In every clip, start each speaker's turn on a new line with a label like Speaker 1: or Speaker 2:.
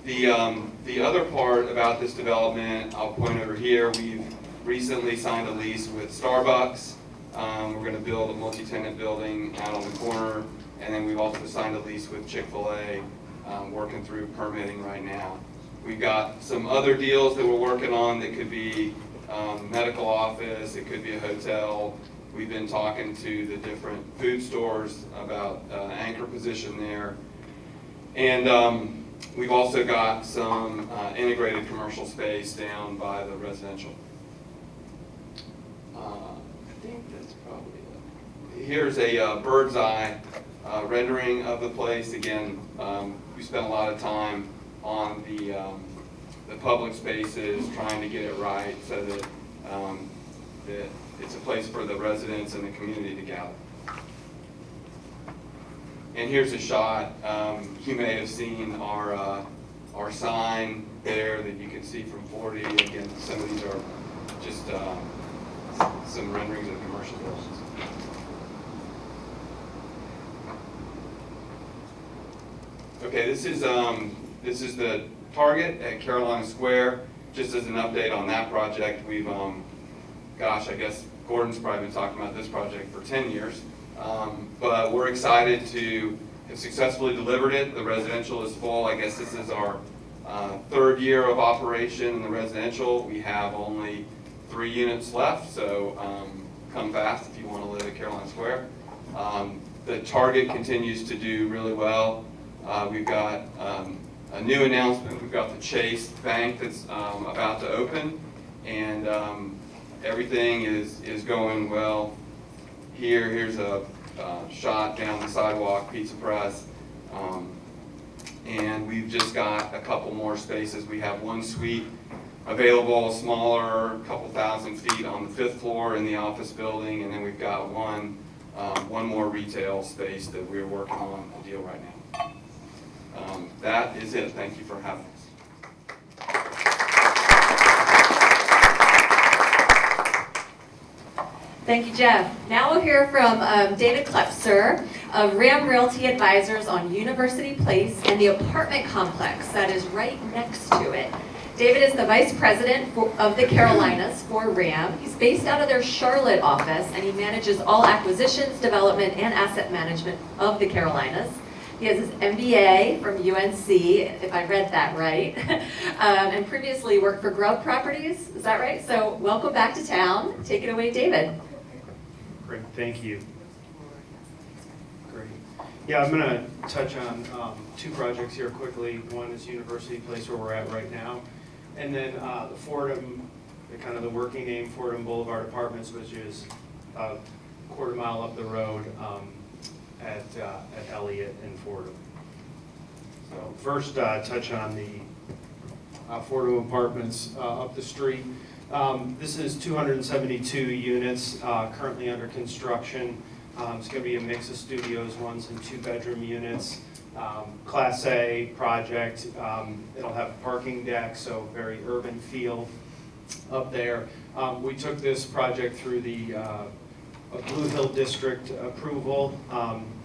Speaker 1: The other part about this development, I'll point over here, we've recently signed a lease with Starbucks. We're going to build a multi-tenant building out on the corner, and then we've also signed a lease with Chick-fil-A, working through permitting right now. We've got some other deals that we're working on that could be medical office, it could be a hotel. We've been talking to the different food stores about anchor position there. And we've also got some integrated commercial space down by the residential. I think that's probably it. Here's a bird's eye rendering of the place. Again, we spent a lot of time on the public spaces, trying to get it right so that, that it's a place for the residents and the community to gather. And here's a shot. You may have seen our sign there that you can see from 40. Again, some of these are just some renderings of commercial buildings. Okay, this is the Target at Carolina Square. Just as an update on that project, we've, gosh, I guess Gordon's probably been talking about this project for 10 years. But we're excited to have successfully delivered it. The residential is full. I guess this is our third year of operation in the residential. We have only 3 units left, so come fast if you want to live at Carolina Square. The Target continues to do really well. We've got a new announcement. We've got the Chase Bank that's about to open, and everything is going well. Here's a shot down the sidewalk, Pizza Press, and we've just got a couple more spaces. We have one suite available, smaller, a couple thousand feet on the 5th floor in the office building, and then we've got one more retail space that we're working on a deal right now. That is it. Thank you for having us.
Speaker 2: Thank you, Jeff. Now we'll hear from David Klepser of Ram Realty Advisors on University Place and the apartment complex that is right next to it. David is the Vice President of the Carolinas for RAM. He's based out of their Charlotte office, and he manages all acquisitions, development, and asset management of the Carolinas. He has his MBA from UNC, if I read that right, and previously worked for Grubb Properties. Is that right? So welcome back to town. Take it away, David.
Speaker 3: Great, thank you. Great. Yeah, I'm going to touch on 2 projects here quickly. One is University Place, where we're at right now, and then the Fordham, kind of the working name, Fordham Boulevard Apartments, which is about a quarter mile up the road at Elliott and Fordham. So first, touch on the Fordham Apartments up the street. This is 272 units currently under construction. It's going to be a mix of studios, 1 and 2 bedroom units. Class A project. It'll have a parking deck, so very urban feel up there. We took this project through the Blue Hill District approval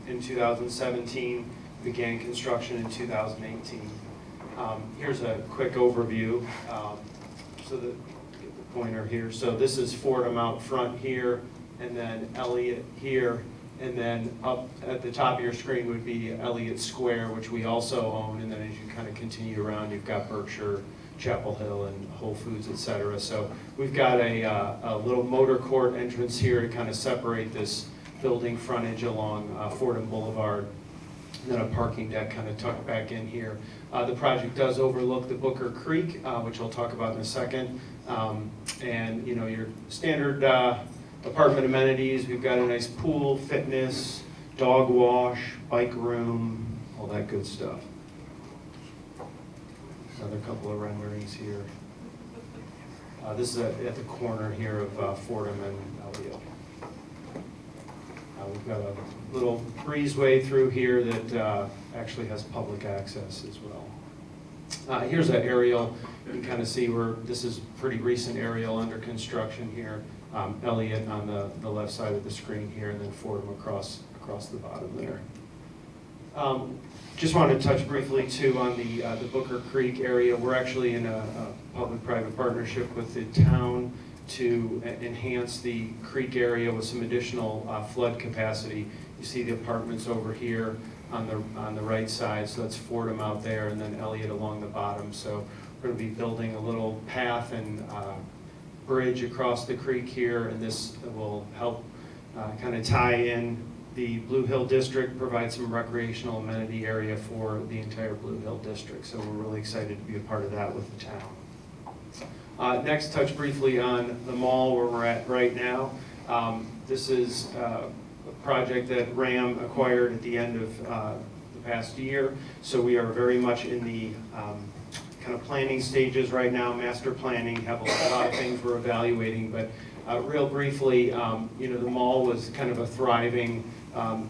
Speaker 3: in 2017, began construction in 2018. Here's a quick overview. So get the pointer here. So this is Fordham out front here, and then Elliott here, and then up at the top of your screen would be Elliott Square, which we also own, and then as you kind of continue around, you've got Berkshire, Chapel Hill, and Whole Foods, etc. So we've got a little motor court entrance here to kind of separate this building frontage along Fordham Boulevard, and then a parking deck kind of tucked back in here. The project does overlook the Booker Creek, which I'll talk about in a second. And you know, your standard apartment amenities, we've got a nice pool, fitness, dog wash, bike room, all that good stuff. Another couple of renderings here. This is at the corner here of Fordham and Elliott. We've got a little breezeway through here that actually has public access as well. Here's an aerial. You can kind of see where this is pretty recent aerial under construction here. Elliott on the left side of the screen here, and then Fordham across the bottom there. Just wanted to touch briefly too on the Booker Creek area. We're actually in a public-private partnership with the town to enhance the creek area with some additional flood capacity. You see the apartments over here on the right side, so that's Fordham out there, and then Elliott along the bottom. So we're going to be building a little path and bridge across the creek here, and this will help kind of tie in the Blue Hill District, provide some recreational amenity area for the entire Blue Hill District. So we're really excited to be a part of that with the town. Next, touch briefly on the mall where we're at right now. This is a project that RAM acquired at the end of the past year. So we are very much in the kind of planning stages right now, master planning, have a lot of things we're evaluating, but real briefly, the mall was kind of a thriving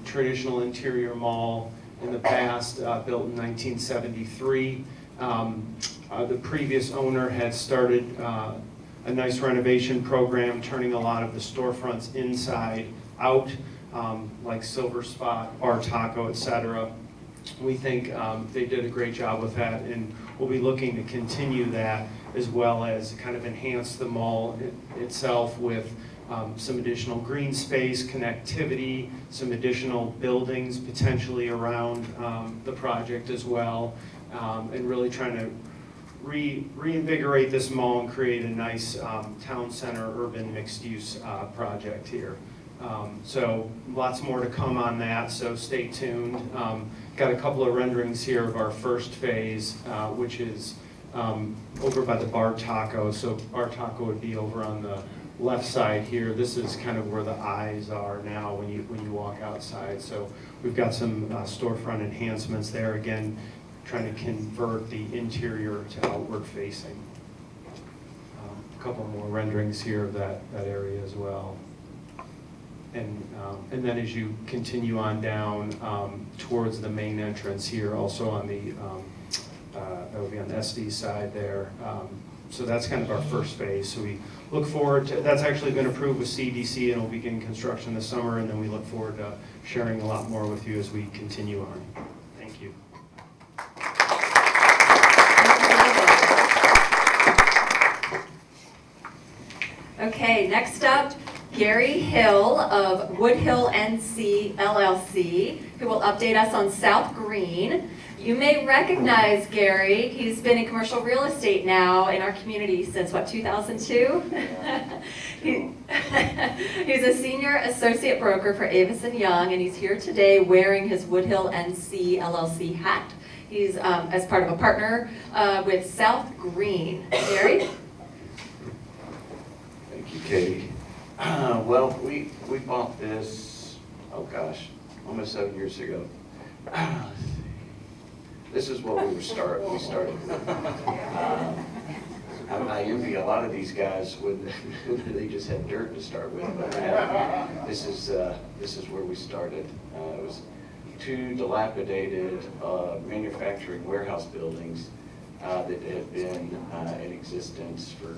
Speaker 3: traditional interior mall in the past, built in 1973. The previous owner had started a nice renovation program, turning a lot of the storefronts inside out, like Silverspot, Bar Taco, etc. We think they did a great job with that, and we'll be looking to continue that, as well as kind of enhance the mall itself with some additional green space, connectivity, some additional buildings potentially around the project as well, and really trying to reinvigorate this mall and create a nice town center urban mixed-use project here. So lots more to come on that, so stay tuned. Got a couple of renderings here of our first phase, which is over by the Bar Taco. So Bar Taco would be over on the left side here. This is kind of where the eyes are now when you walk outside. So we've got some storefront enhancements there. Again, trying to convert the interior to outward facing. A couple more renderings here of that area as well. And then as you continue on down towards the main entrance here, also on the that would be on the SD side there. So that's kind of our first phase. So we look forward to, that's actually been approved with CDC and will begin construction this summer, and then we look forward to sharing a lot more with you as we continue on. Thank you.
Speaker 2: Okay, next up, Gary Hill of Woodhill NC LLC, who will update us on South Green. You may recognize Gary. He's been in commercial real estate now in our community since, what, 2002? He's a senior associate broker for Avison Young, and he's here today wearing his Woodhill NC LLC hat. He's as part of a partner with South Green. Gary?
Speaker 4: Thank you, Katie. Well, we bought this, oh gosh, almost 7 years ago. This is what we started with. I envy a lot of these guys when they just had dirt to start with, but this is where we started. It was 2 dilapidated manufacturing warehouse buildings that had been in existence for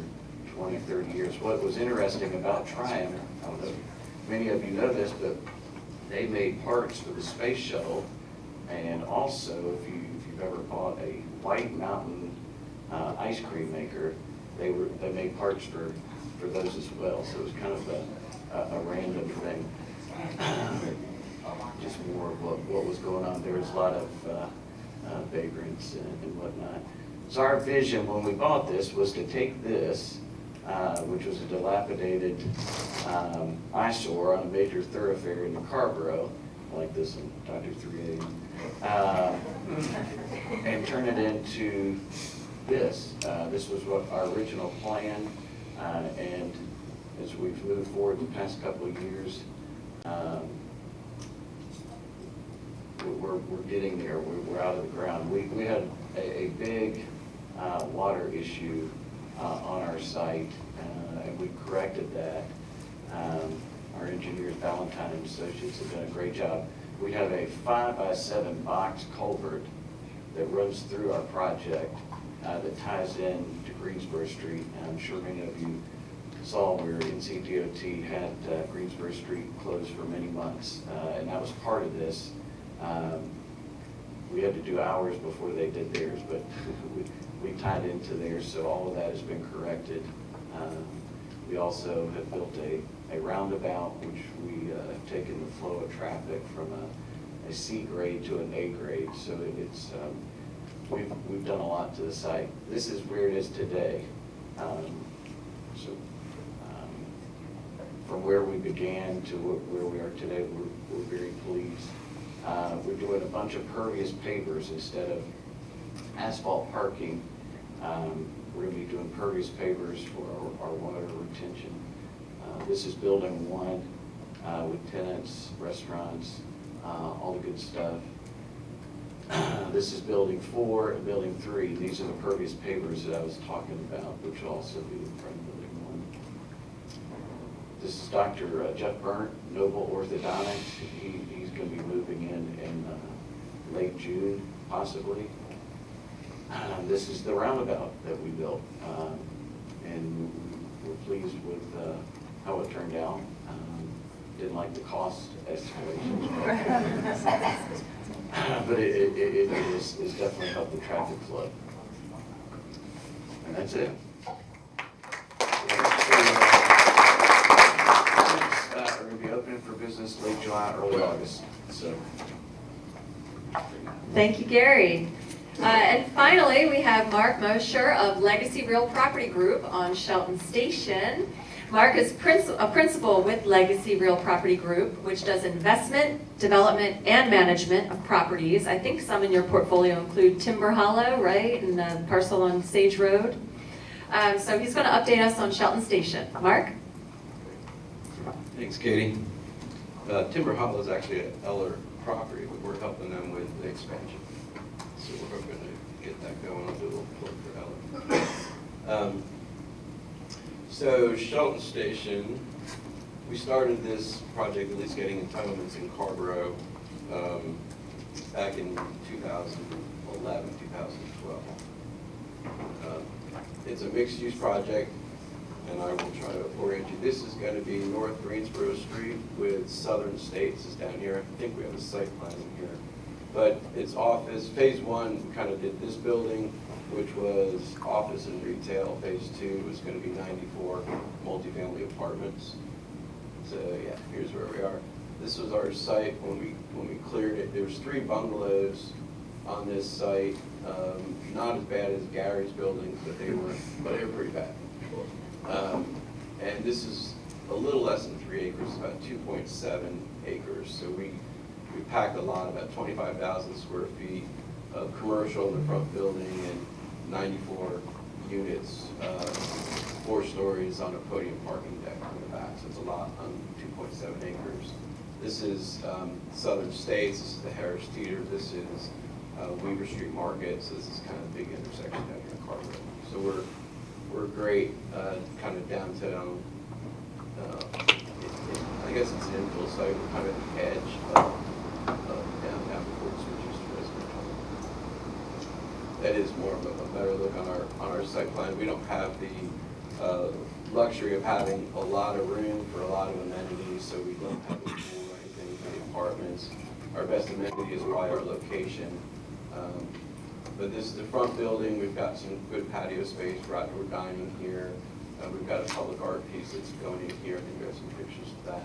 Speaker 4: 20, 30 years. What was interesting about Triumph, I don't know if many of you know this, but they made parts for the space shuttle, and also if you've ever bought a White Mountain ice cream maker, they made parts for those as well. So it was kind of a random thing. Just more of what was going on. There was a lot of vagrants and whatnot. So our vision when we bought this was to take this, which was a dilapidated eyesore on a major thoroughfare in Carrboro, like this in Dr. 380, and turn it into this. This was what our original plan, and as we've moved forward the past couple of years, we're getting there. We're out of the ground. We had a big water issue on our site, and we corrected that. Our engineers, Valentine and Associates, have done a great job. We have a 5x7 box culvert that runs through our project that ties in to Greensboro Street. And I'm sure many of you saw where NCDOT had Greensboro Street closed for many months, and that was part of this. we had to do ours before they did theirs, but we tied into theirs, so all of that has been corrected. We also have built a roundabout, which we have taken the flow of traffic from a C grade to an A grade, so it's, we've done a lot to the site. This is where it is today. From where we began to where we are today, we're very pleased. We're doing a bunch of pervious pavers instead of asphalt parking. We're going to be doing pervious pavers for our water retention. This is building 1 with tenants, restaurants, all the good stuff. This is building 4 and building 3. These are the pervious pavers that I was talking about, which will also be in front of building 1. This is Dr. Jeff Burnt, Noble Orthodontics. He's going to be moving in late June, possibly. This is the roundabout that we built, and we're pleased with how it turned out. Didn't like the cost escalations, but it is definitely helped the traffic flow. And that's it. We're going to be opening for business late July, early August. So,
Speaker 2: Thank you, Gary. And finally, we have Mark Moshier of Legacy Real Property Group on Shelton Station. Mark is a principal with Legacy Real Property Group, which does investment, development, and management of properties. I think some in your portfolio include Timber Hollow, right, and the parcel on Sage Road. So he's going to update us on Shelton Station. Mark?
Speaker 5: Thanks, Katie. Timber Hollow is actually an Eller property, but we're helping them with the expansion. So we're hoping to get that going. I'll do a little plug for Eller. So Shelton Station, we started this project, at least getting entitlements in Carrboro, back in 2011, 2012. It's a mixed-use project, and I will try to orient you. This is going to be North Greensboro Street with Southern States is down here. I think we have a site plan in here. But it's office. Phase 1 kind of did this building, which was office and retail. Phase 2 was going to be 94 multifamily apartments. So yeah, here's where we are. This was our site when we cleared it. There was 3 bungalows on this site. Not as bad as Gary's buildings, but they were pretty bad. And this is a little less than 3 acres, about 2.7 acres. So we packed a lot, about 25,000 square feet of commercial in the front building and 94 units, 4 stories on a podium parking deck on the back. So it's a lot on 2.7 acres. This is Southern States. This is the Harris Teeter. This is Weaver Street Market. So this is kind of a big intersection down here in Carrboro. So we're great, kind of downtown. I guess it's an infill site. We're kind of at the edge of downtown before it switches to residential. That is more of a better look on our site plan. We don't have the luxury of having a lot of room for a lot of amenities, so we don't have a pool or anything for the apartments. Our best amenity is by our location. But this is the front building. We've got some good patio space for outdoor dining here. We've got a public art piece that's going in here. I think we have some pictures of that.